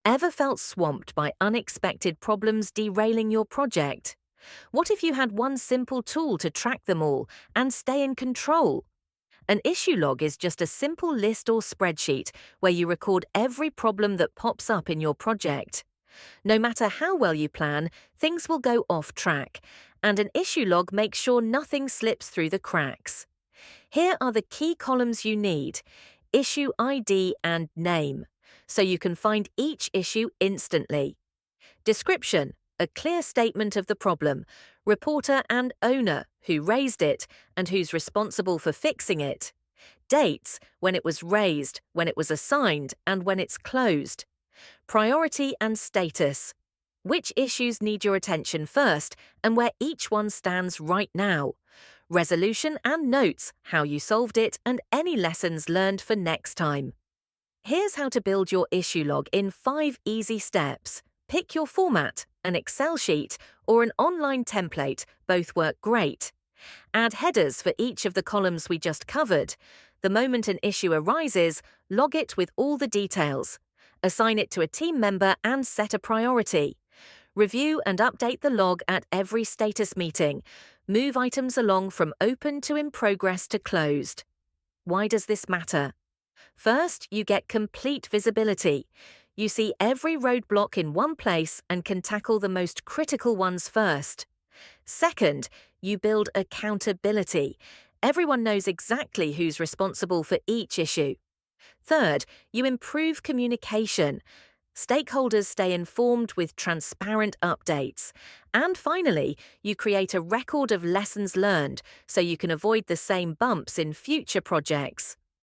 Ever felt swamped by unexpected problems derailing your project? What if you had one simple tool to track them all and stay in control? An issue log is just a simple list or spreadsheet where you record every problem that pops up in your project. No matter how well you plan, things will go off track, and an issue log makes sure nothing slips through the cracks. Here are the key columns you need: issue ID and name, so you can find each issue instantly. Description, a clear statement of the problem, reporter and owner, who raised it and who's responsible for fixing it. Dates, when it was raised, when it was assigned, and when it's closed. Priority and status, which issues need your attention first and where each one stands right now. Resolution and notes, how you solved it and any lessons learned for next time. Here's how to build your issue log in 5 easy steps. Pick your format, an Excel sheet or an online template, both work great. Add headers for each of the columns we just covered. The moment an issue arises, log it with all the details. Assign it to a team member and set a priority. Review and update the log at every status meeting. Move items along from open to in progress to closed. Why does this matter? First, you get complete visibility. You see every roadblock in one place and can tackle the most critical ones first. Second, you build accountability. Everyone knows exactly who's responsible for each issue. Third, you improve communication. Stakeholders stay informed with transparent updates. And finally, you create a record of lessons learned so you can avoid the same bumps in future projects.